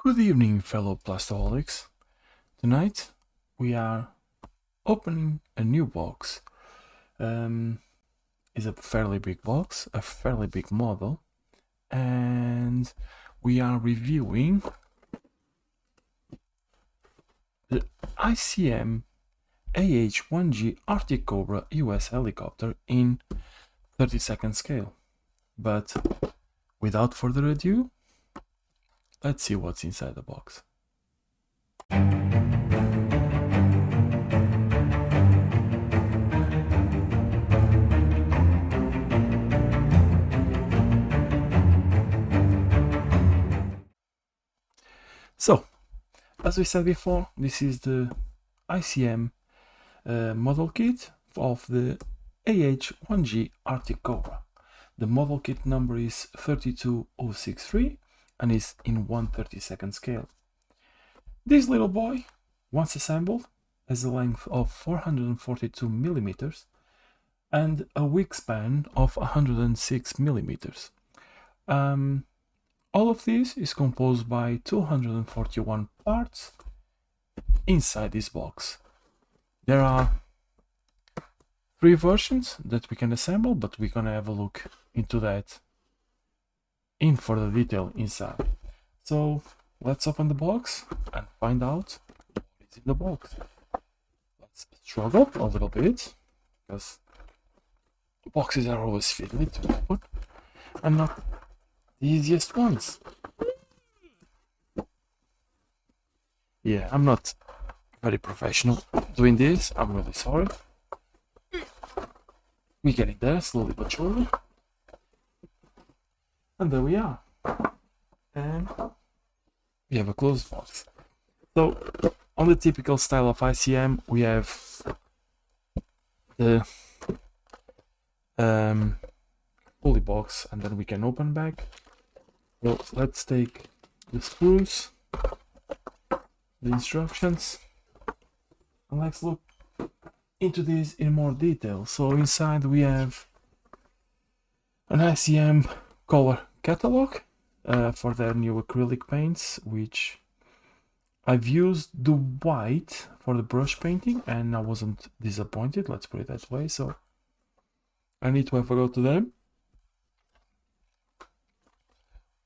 Good evening, fellow plastaholics. Tonight we are opening a new box. It's a fairly big box, a fairly big model, and we are reviewing the ICM AH-1G Artic Cobra US helicopter in 30-second scale. But without further ado, let's see what's inside the box. So, as we said before, this is the ICM model kit of the AH-1G Artic Cobra. The model kit number is 32063 and is in 1/32 scale. This little boy, once assembled, has a length of 442 millimeters and a wingspan of 106 millimeters. All of this is composed by 241 parts inside this box. There are 3 versions that we can assemble, but we're gonna have a look into that in further detail inside. So let's open the box and find out what is in the box. Let's struggle a little bit because boxes are always fiddly to open and not the easiest ones. Yeah, I'm not very professional doing this. I'm really sorry. We're getting there slowly but surely. And there we are. And we have a closed box. So, on the typical style of ICM, we have the fully box, and then we can open back. So let's take the sprues, the instructions, and let's look into this in more detail. So inside we have an ICM color catalog for their new acrylic paints, which I've used the white for the brush painting and I wasn't disappointed, let's put it that way. So I need to have a go to them.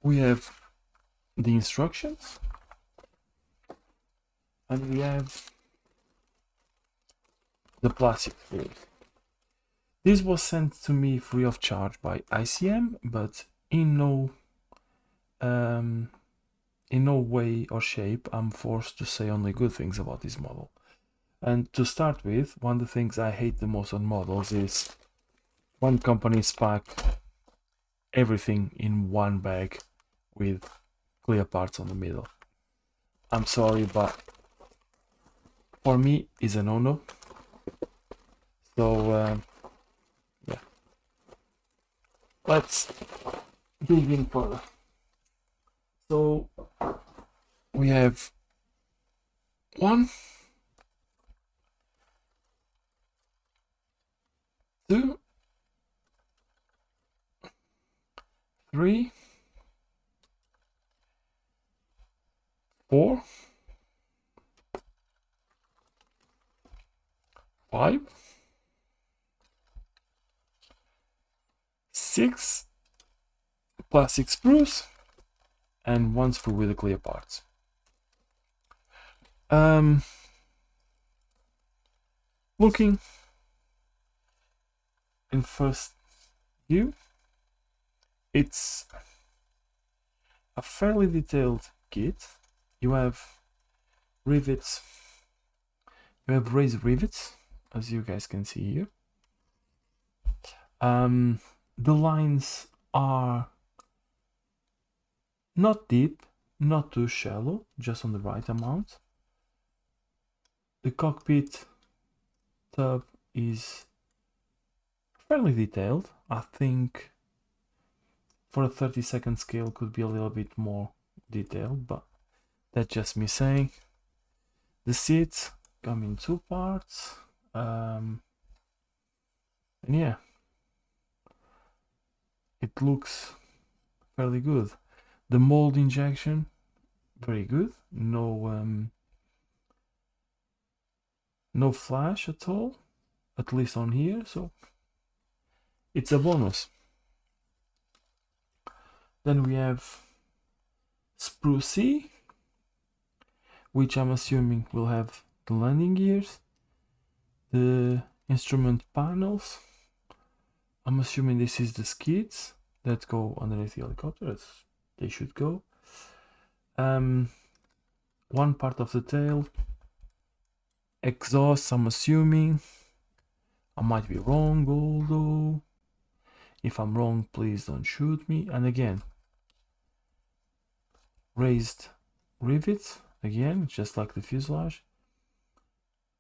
We have the instructions and we have the plastic foil. This was sent to me free of charge by ICM, but in no way or shape I'm forced to say only good things about this model. And to start with, one of the things I hate the most on models is when companies pack everything in one bag with clear parts on the middle. I'm sorry, but for me it's a no-no. So yeah, let's dig in further. So we have 1, 2, 3, 4, 5, 6 plastic sprues and 1 sprue with the clear parts. Looking in first view, it's a fairly detailed kit. You have rivets, you have raised rivets, as you guys can see here. The lines are not deep, not too shallow, just on the right amount. The cockpit tub is fairly detailed. I think for a 30-second scale could be a little bit more detailed, but that's just me saying. The seats come in 2 parts, and yeah, it looks fairly good. The mold injection very good. No flash at all, at least on here, so it's a bonus. Then we have Sprues, which I'm assuming will have the landing gears, the instrument panels. I'm assuming this is the skids that go underneath the helicopter, as they should go. One part of the tail, exhaust, I'm assuming. I might be wrong, although if I'm wrong, please don't shoot me. And again, raised rivets, again, just like the fuselage.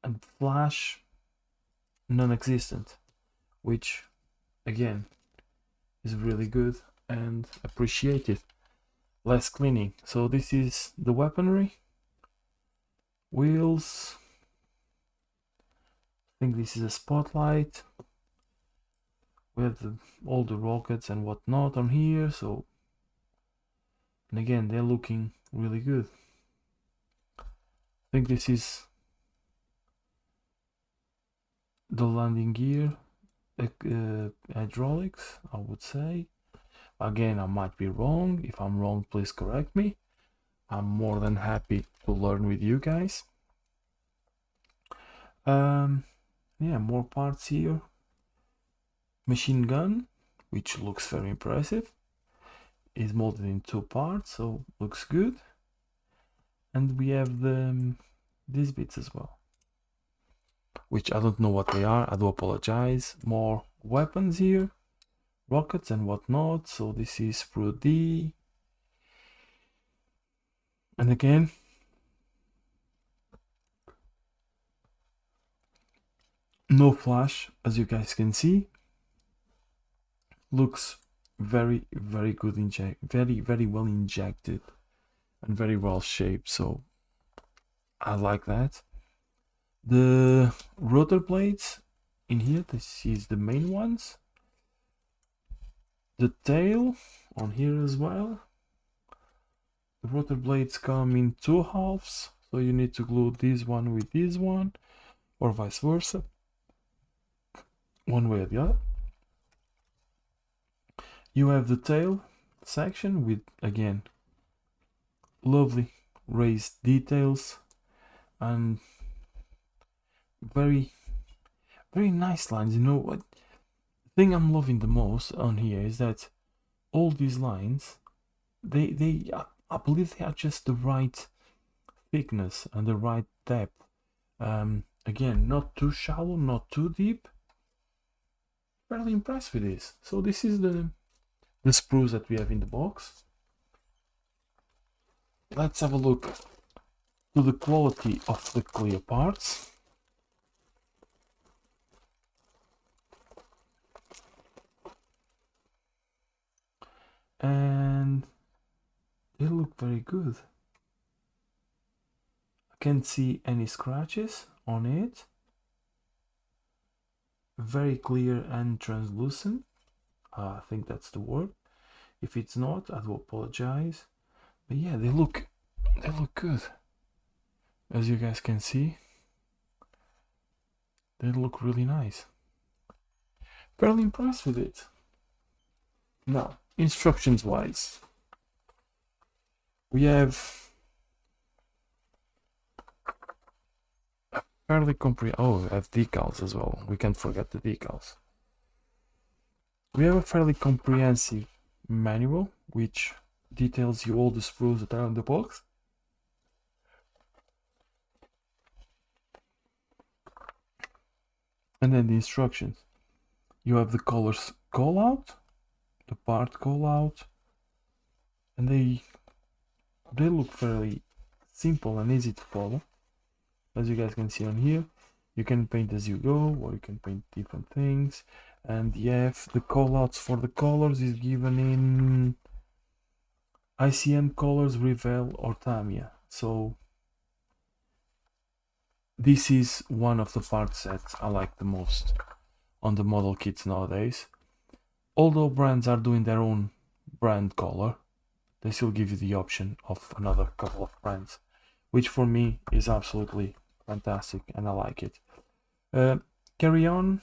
And flash, non-existent, which again is really good and appreciated. Less cleaning. So this is the weaponry. Wheels. I think this is a spotlight. We have all the rockets and whatnot on here. So, and again, they're looking really good. I think this is the landing gear, hydraulics, I would say. Again, I might be wrong. If I'm wrong, please correct me. I'm more than happy to learn with you guys. Yeah, more parts here. Machine gun, which looks very impressive, is molded in 2 parts, so looks good. And we have these bits as well, which I don't know what they are. I do apologize. More weapons here, rockets and whatnot. So this is Sprue D. And again, no flash, as you guys can see. Looks very good, very well injected and very well shaped, so I like that. The rotor blades in here, this is the main ones. The tail on here as well. The rotor blades come in 2 halves, so you need to glue this one with this one, or vice versa, one way or the other. You have the tail section with, again, lovely raised details and very nice lines. You know what, the thing I'm loving the most on here is that all these lines, they I believe they are just the right thickness and the right depth. Again, not too shallow, not too deep. Fairly impressed with this. So this is the sprues that we have in the box. Let's have a look to the quality of the clear parts. And they look very good. I can't see any scratches on it. Very clear and translucent. I think that's the word. If it's not, I do apologize. But yeah, they look good. As you guys can see, they look really nice. Fairly impressed with it. Now, instructions wise, we have a fairly we have decals as well. We can't forget the decals. We have a fairly comprehensive manual which details you all the sprues that are in the box. And then the instructions. You have the colors call out, the part call out, and they look fairly simple and easy to follow. As you guys can see on here, you can paint as you go, or you can paint different things. And the call outs for the colors is given in ICM colors, Revel or Tamiya. So this is one of the parts that I like the most on the model kits nowadays. Although brands are doing their own brand color, they still give you the option of another couple of brands, which for me is absolutely fantastic and I like it. Carry on.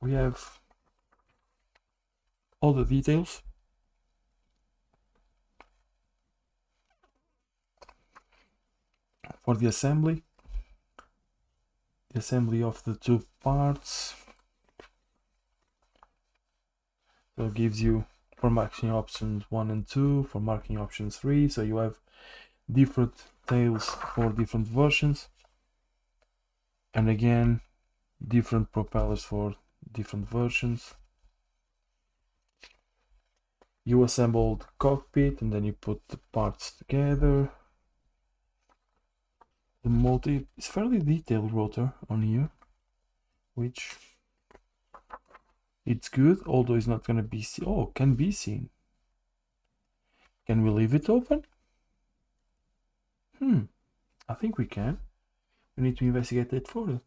We have all the details. For the assembly of the two parts. So it gives you for marking options 1 and 2, for marking options 3, so you have different tails for different versions, and again different propellers for different versions. You assemble the cockpit and then you put the parts together. The motor is fairly detailed rotor on here, which it's good, although it's not gonna be seen. Oh, can be seen. Can we leave it open? I think we can. We need to investigate it further.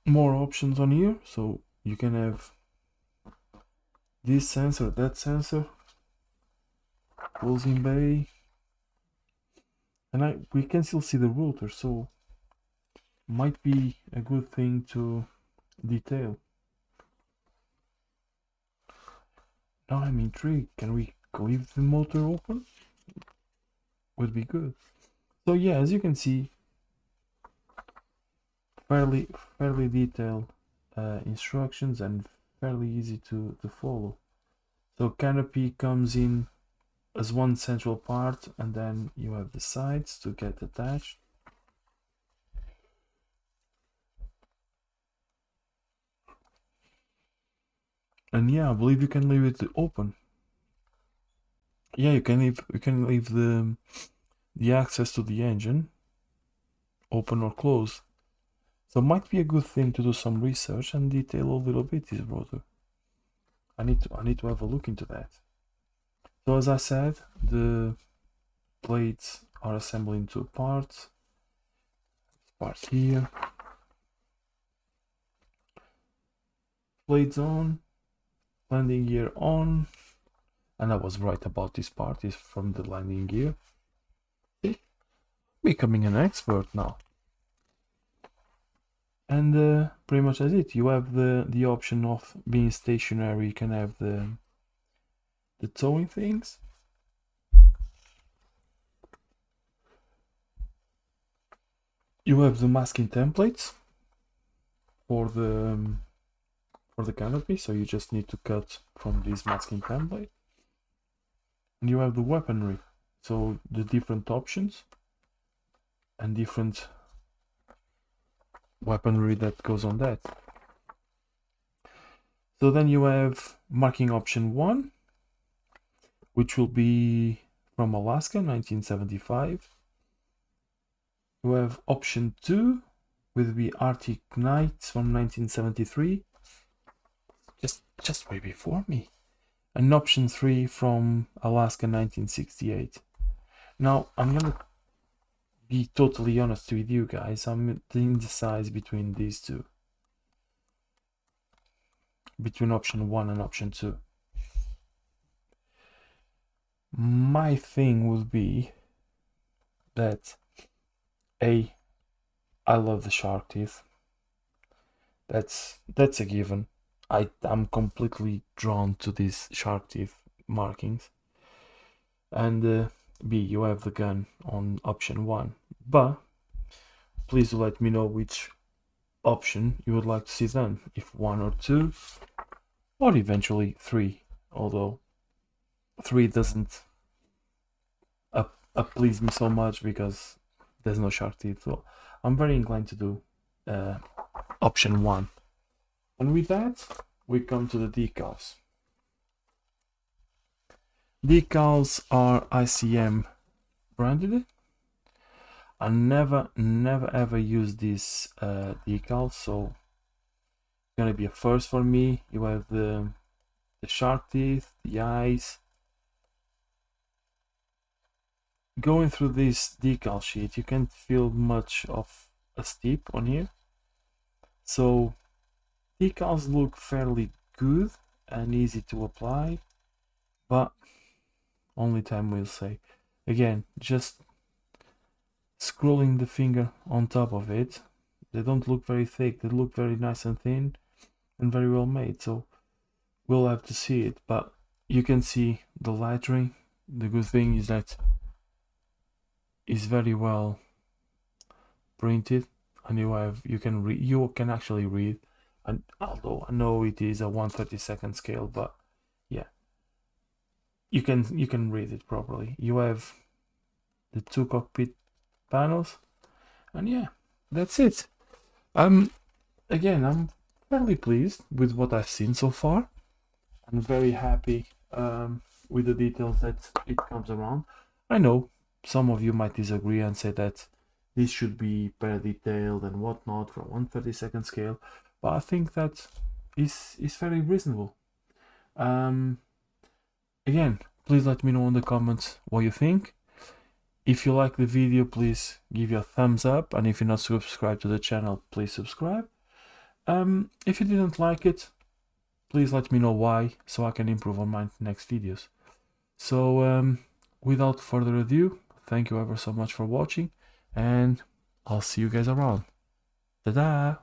More options on here, so you can have this sensor, that sensor, closing bay, and we can still see the rotor, so might be a good thing to detail. Now I'm intrigued. Can we leave the motor open? Would be good. So yeah, as you can see, fairly detailed instructions and fairly easy to follow. So canopy comes in as one central part, and then you have the sides to get attached. And yeah, I believe you can leave it open. Yeah, you can leave the access to the engine open or closed. So it might be a good thing to do some research and detail a little bit this rotor. I need to have a look into that. So as I said, the plates are assembled into parts. Part here. Plates on, landing gear on, and I was right about this part is from the landing gear. See? Becoming an expert now. And pretty much that's it. You have the option of being stationary. You can have the towing things. You have the masking templates for the canopy, so you just need to cut from this masking template. And you have the weaponry, so the different options and different weaponry that goes on that. So then you have marking option 1, which will be from Alaska, 1975. You have option 2, will be Arctic Nights from 1973. Just way before me. And option 3 from Alaska, 1968. Now, I'm gonna be totally honest with you guys. I'm indecisive between these two. Between option 1 and option 2. My thing would be that I love the shark teeth. That's a given. I'm completely drawn to these shark teeth markings. And B, you have the gun on option 1. But please do let me know which option you would like to see done, if 1 or 2, or eventually 3, although 3 doesn't please me so much because there's no shark teeth. So I'm very inclined to do option 1. And with that, we come to the decals. Decals are ICM branded. I never ever use this decal, so it's gonna be a first for me. You have the shark teeth, the eyes. Going through this decal sheet, you can't feel much of a steep on here, so decals look fairly good and easy to apply, but only time will say. Again, just scrolling the finger on top of it, they don't look very thick, they look very nice and thin and very well made, so we'll have to see it. But you can see the lettering. The good thing is that it's very well printed, and you can actually read. And although I know it is a 1/32 scale, but yeah, you can read it properly. You have the 2 cockpit panels, and yeah, that's it. Again, I'm fairly pleased with what I've seen so far. I'm very happy with the details that it comes around. I know some of you might disagree and say that this should be better detailed and whatnot for a 1/32 scale, but I think that is very reasonable. Again, please let me know in the comments what you think. If you like the video, please give your thumbs up, and if you're not subscribed to the channel, please subscribe. If you didn't like it, please let me know why, so I can improve on my next videos. So without further ado, thank you ever so much for watching, and I'll see you guys around. Ta-da!